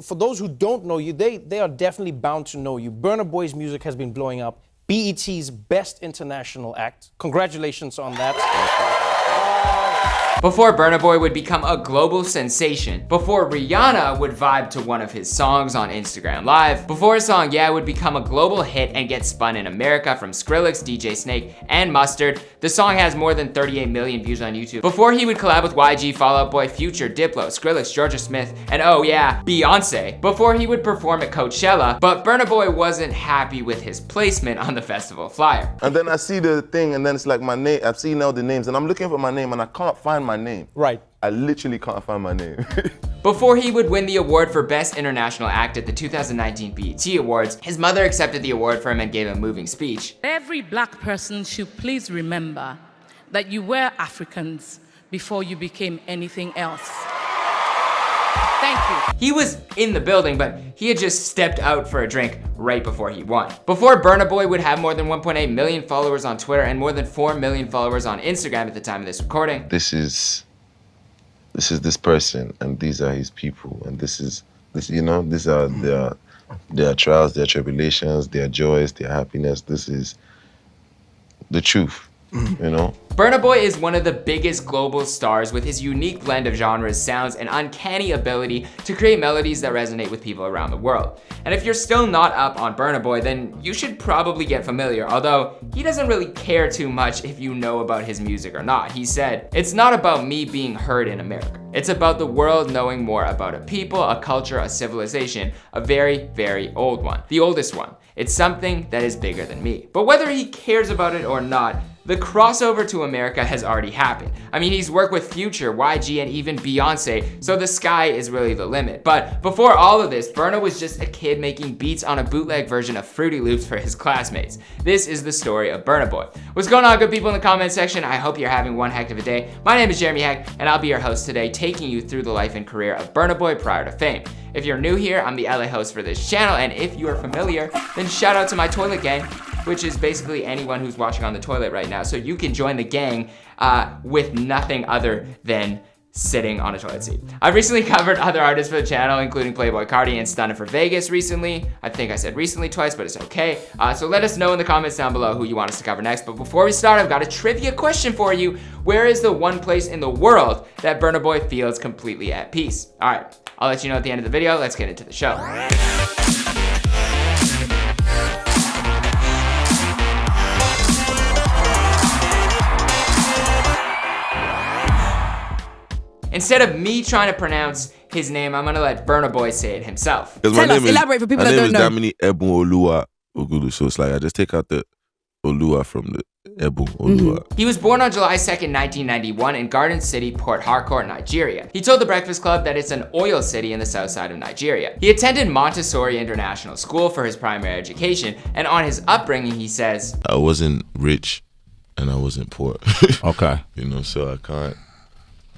For those who don't know you, they are definitely bound to know you. Burna Boy's music has been blowing up. BET's Best International Act. Congratulations on that. Before Burna Boy would become a global sensation, before Rihanna would vibe to one of his songs on Instagram Live, before his song Yeah would become a global hit and get spun in America from Skrillex, DJ Snake, and Mustard, the song has more than 38 million views on YouTube. Before he would collab with YG, Fall Out Boy, Future, Diplo, Skrillex, Georgia Smith, and oh yeah, Beyonce. Before he would perform at Coachella, but Burna Boy wasn't happy with his placement on the festival flyer. And then I see the thing, and then it's like my name. I've seen all the names, and I'm looking for my name, and I can't find my name. Right. I literally can't find my name. Before he would win the award for Best International Act at the 2019 BET Awards, his mother accepted the award for him and gave a moving speech. Every black person should please remember that you were Africans before you became anything else. Thank you. He was in the building, but he had just stepped out for a drink right before he won. Before Burna Boy would have more than 1.8 million followers on Twitter and more than 4 million followers on Instagram at the time of this recording. This is this person, and these are his people, and these are their trials, their tribulations, their joys, their happiness. This is the truth, you know? Burna Boy is one of the biggest global stars with his unique blend of genres, sounds, and uncanny ability to create melodies that resonate with people around the world. And if you're still not up on Burna Boy, then you should probably get familiar, although he doesn't really care too much if you know about his music or not. He said, "It's not about me being heard in America. It's about the world knowing more about a people, a culture, a civilization, a very, very old one. The oldest one. It's something that is bigger than me." But whether he cares about it or not, the crossover to America has already happened. I mean, he's worked with Future, YG, and even Beyonce, so the sky is really the limit. But before all of this, Burna was just a kid making beats on a bootleg version of Fruity Loops for his classmates. This is the story of Burna Boy. What's going on, good people in the comment section? I hope you're having one heck of a day. My name is Jeremy Heck, and I'll be your host today, taking you through the life and career of Burna Boy prior to fame. If you're new here, I'm the LA host for this channel, and if you are familiar, then shout out to my toilet gang, which is basically anyone who's watching on the toilet right now. So you can join the gang with nothing other than sitting on a toilet seat. I've recently covered other artists for the channel, including Playboi Carti and Stunna for Vegas recently. I think I said recently twice, but it's okay. So let us know in the comments down below who you want us to cover next. But before we start, I've got a trivia question for you. Where is the one place in the world that Burna Boy feels completely at peace? All right, I'll let you know at the end of the video. Let's get into the show. Instead of me trying to pronounce his name, I'm gonna let Burna Boy say it himself. Elaborate for people that don't know. My name is Damini Ebunoluwa Ogulu, so it's like I just take out the Olua from the Olua. He was born on July 2nd, 1991 in Garden City, Port Harcourt, Nigeria. He told The Breakfast Club that it's an oil city in the south side of Nigeria. He attended Montessori International School for his primary education, and on his upbringing, he says, I wasn't rich and I wasn't poor. Okay. You know, so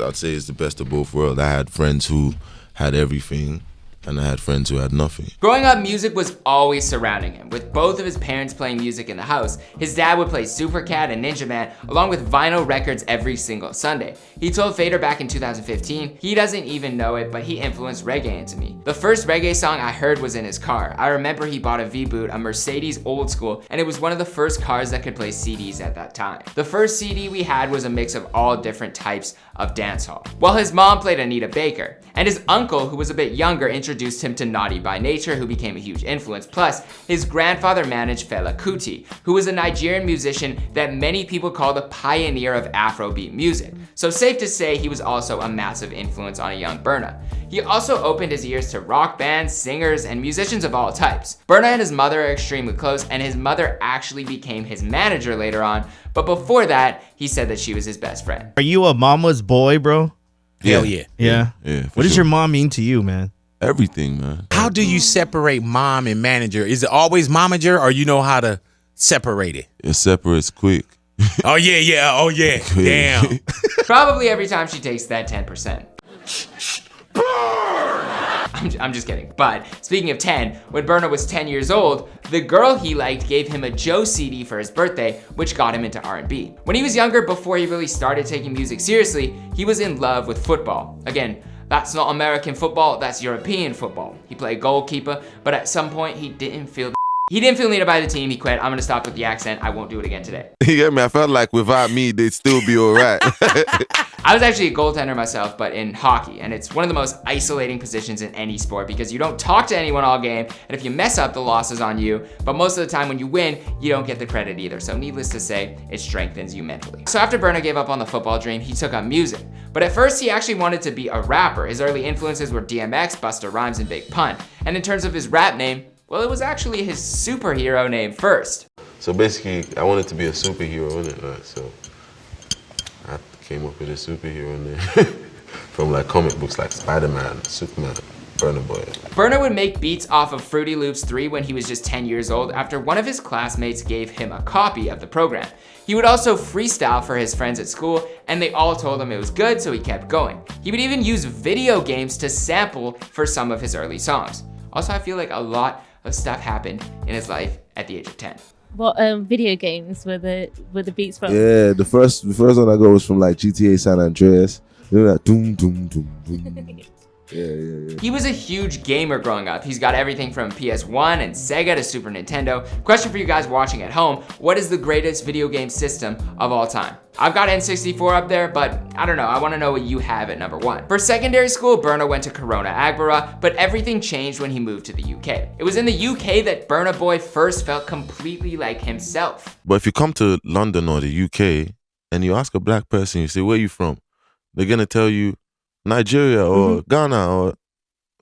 I'd say it's the best of both worlds. I had friends who had everything, and I had friends who had nothing. Growing up, music was always surrounding him. With both of his parents playing music in the house, his dad would play Super Cat and Ninja Man, along with vinyl records every single Sunday. He told Fader back in 2015, he doesn't even know it, but he influenced reggae into me. The first reggae song I heard was in his car. I remember he bought a V-Boot, a Mercedes old school, and it was one of the first cars that could play CDs at that time. The first CD we had was a mix of all different types of dancehall. Well, his mom played Anita Baker, and his uncle, who was a bit younger, introduced him to Naughty by Nature, who became a huge influence. Plus, his grandfather managed Fela Kuti, who was a Nigerian musician that many people call the pioneer of Afrobeat music. So safe to say he was also a massive influence on a young Burna. He also opened his ears to rock bands, singers, and musicians of all types. Burna and his mother are extremely close, and his mother actually became his manager later on, but before that, he said that she was his best friend. Are you a mama's boy, bro? Yeah. Yeah. What does sure. your mom mean to you, man? Everything, man. How do you separate mom and manager? Is it always momager, or you know how to separate it? It separates quick. Oh yeah. Damn. Probably every time she takes that 10%. I'm just kidding. But speaking of 10, when Burna was 10 years old, the girl he liked gave him a Joe CD for his birthday, which got him into R&B. When he was younger, before he really started taking music seriously, he was in love with football. Again, That's not American football, that's European football. He played goalkeeper, but at some point he didn't feel needed by the team. He quit. I'm gonna stop with the accent. I won't do it again today. You get me? I felt like without me, they'd still be all right. I was actually a goaltender myself, but in hockey, and it's one of the most isolating positions in any sport because you don't talk to anyone all game, and if you mess up, the loss is on you. But most of the time when you win, you don't get the credit either. So needless to say, it strengthens you mentally. So after Burna gave up on the football dream, he took up music. But at first, he actually wanted to be a rapper. His early influences were DMX, Busta Rhymes, and Big Pun. And in terms of his rap name, well, it was actually his superhero name first. So basically, I wanted to be a superhero, innit? Right? So I came up with a superhero name from like comic books like Spider-Man, Superman, Burna Boy. Burna would make beats off of Fruity Loops 3 when he was just 10 years old after one of his classmates gave him a copy of the program. He would also freestyle for his friends at school, and they all told him it was good, so he kept going. He would even use video games to sample for some of his early songs. Also, I feel like a lot of stuff happened in his life at the age of 10. What video games were the beats from? Yeah, the first one I got was from like GTA San Andreas. You know that doom doom doom doom. Yeah. He was a huge gamer growing up. He's got everything from PS1 and Sega to Super Nintendo. Question for you guys watching at home, what is the greatest video game system of all time? I've got N64 up there, but I don't know, I wanna know what you have at number 1. For secondary school, Burna went to Corona Agbara, but everything changed when he moved to the UK. It was in the UK that Burna Boy first felt completely like himself. But if you come to London or the UK and you ask a black person, you say, where you from? They're gonna tell you Nigeria or Ghana or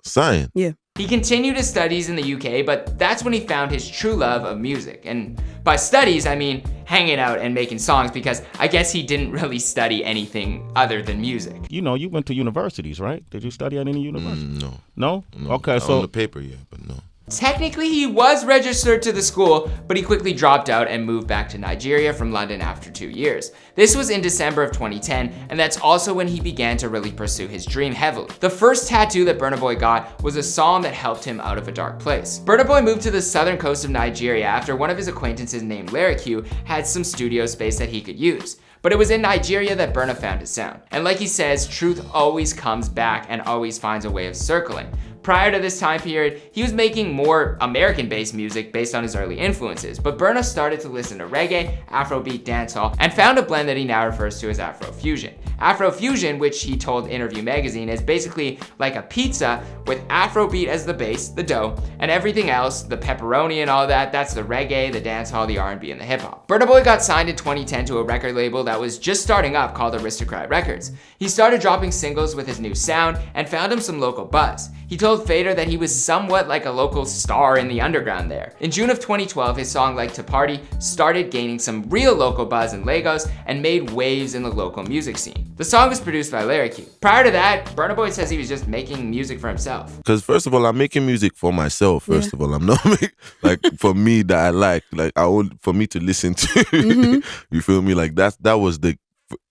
Zion. Yeah. He continued his studies in the UK, but that's when he found his true love of music. And by studies, I mean hanging out and making songs, because I guess he didn't really study anything other than music. You know, you went to universities, right? Did you study at any university? No. No? Okay, On so the paper, yeah, but no. Technically, he was registered to the school, but he quickly dropped out and moved back to Nigeria from London after 2 years. This was in December of 2010, and that's also when he began to really pursue his dream heavily. The first tattoo that Burna Boy got was a song that helped him out of a dark place. Burna Boy moved to the southern coast of Nigeria after one of his acquaintances named L.I.F.E had some studio space that he could use. But it was in Nigeria that Burna found his sound. And like he says, truth always comes back and always finds a way of circling. Prior to this time period, he was making more American-based music based on his early influences, but Burna started to listen to reggae, Afrobeat, dancehall, and found a blend that he now refers to as Afrofusion. Afrofusion, which he told Interview magazine, is basically like a pizza with Afrobeat as the base, the dough, and everything else, the pepperoni and all that, that's the reggae, the dancehall, the R&B, and the hip-hop. Burna Boy got signed in 2010 to a record label that was just starting up called Aristocrat Records. He started dropping singles with his new sound and found him some local buzz. He told Fader that he was somewhat like a local star in the underground there. In June of 2012, his song Like to Party started gaining some real local buzz in Lagos and made waves in the local music scene. The song was produced by L.I.F.E. Prior to that, Burna Boy says he was just making music for himself. Because first of all, I'm making music for myself. First of all, I'm not like for me that I like for me to listen to. You feel me? Like that was the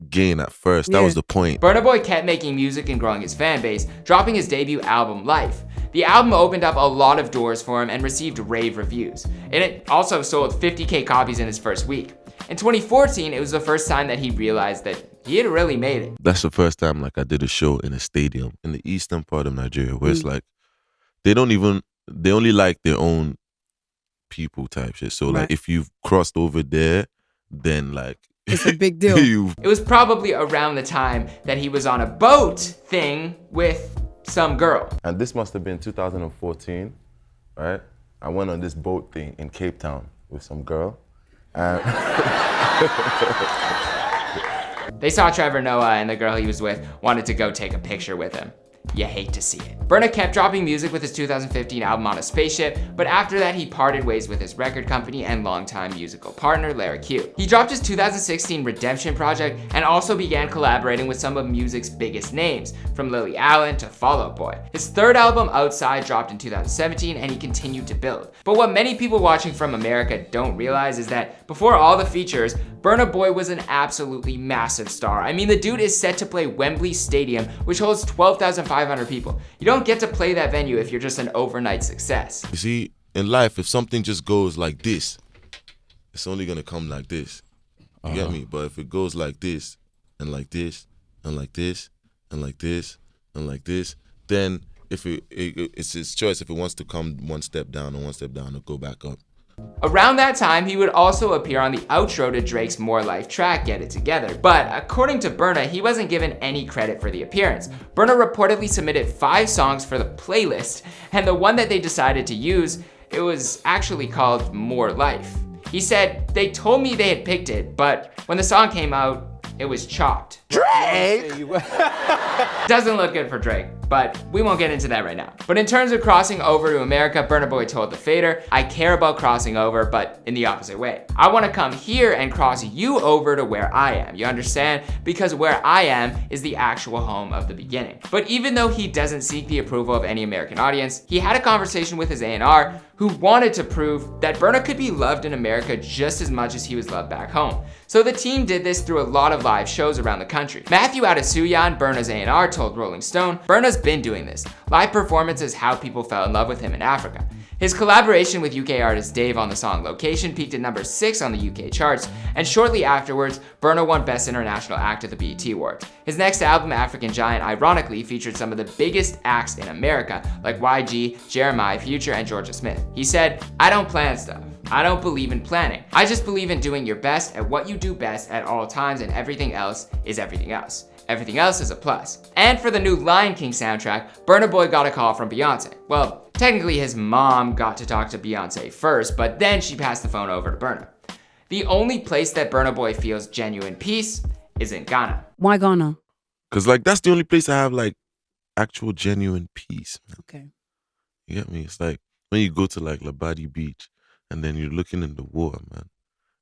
gain at first. That was the point. Burna Boy kept making music and growing his fan base, dropping his debut album, L.I.F.E. The album opened up a lot of doors for him and received rave reviews. And it also sold 50,000 copies in his first week. In 2014, it was the first time that he realized that he had really made it. That's the first time like I did a show in a stadium in the eastern part of Nigeria where it's like they only like their own people type shit. So like if you've crossed over there, then like it's a big deal. It was probably around the time that he was on a boat thing with some girl. And this must have been 2014, right? I went on this boat thing in Cape Town with some girl. And they saw Trevor Noah, and the girl he was with wanted to go take a picture with him. You hate to see it. Burna kept dropping music with his 2015 album On a Spaceship, but after that he parted ways with his record company and longtime musical partner, L.I.F.E. He dropped his 2016 Redemption project and also began collaborating with some of music's biggest names, from Lily Allen to Fall Out Boy. His third album, Outside, dropped in 2017 and he continued to build. But what many people watching from America don't realize is that before all the features, Burna Boy was an absolutely massive star. I mean, the dude is set to play Wembley Stadium, which holds 12,500 people. You don't get to play that venue if you're just an overnight success. You see, in life, if something just goes like this, it's only gonna come like this. You get me? But if it goes like this, and like this, and like this, and like this, and like this, then if it's his choice if it wants to come one step down or go back up. Around that time, he would also appear on the outro to Drake's More Life track, Get It Together. But according to Burna, he wasn't given any credit for the appearance. Burna reportedly submitted 5 songs for the playlist, and the one that they decided to use, it was actually called More Life. He said, they told me they had picked it, but when the song came out, it was chopped. Drake! Doesn't look good for Drake, but we won't get into that right now. But in terms of crossing over to America, Burna Boy told The Fader, I care about crossing over, but in the opposite way. I want to come here and cross you over to where I am, you understand? Because where I am is the actual home of the beginning. But even though he doesn't seek the approval of any American audience, he had a conversation with his A&R who wanted to prove that Burna could be loved in America just as much as he was loved back home. So the team did this through a lot of live shows around the country. Matthew Adesanya, Burna's A&R, told Rolling Stone, Burna's been doing this. Live performance is how people fell in love with him in Africa. His collaboration with UK artist Dave on the song Location peaked at number 6 on the UK charts, and shortly afterwards, Burna won Best International Act at the BET Awards. His next album, African Giant, ironically featured some of the biggest acts in America, like YG, Jeremiah, Future, and Georgia Smith. He said, I don't plan stuff. I don't believe in planning. I just believe in doing your best at what you do best at all times, and everything else is everything else. Everything else is a plus. And for the new Lion King soundtrack, Burna Boy got a call from Beyonce. Well, technically his mom got to talk to Beyonce first, but then she passed the phone over to Burna. The only place that Burna Boy feels genuine peace is in Ghana. Why Ghana? Cause like that's the only place I have like actual genuine peace, man. Okay. You get me? It's like when you go to like Labadi Beach and then you're looking in the water, man.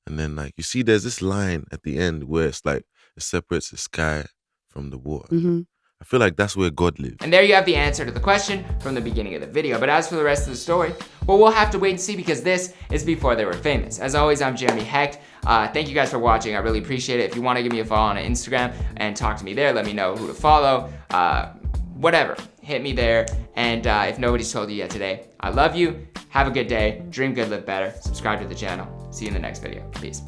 And then like you see there's this line at the end where it's like it separates the sky from the water. Mm-hmm. I feel like that's where God lives. And there you have the answer to the question from the beginning of the video. But as for the rest of the story, well, we'll have to wait and see because this is before they were famous. As always, I'm Jeremy Hecht. Thank you guys for watching. I really appreciate it. If you want to give me a follow on Instagram and talk to me there, let me know who to follow. Whatever, hit me there. And if nobody's told you yet today, I love you. Have a good day. Dream good, live better. Subscribe to the channel. See you in the next video. Peace.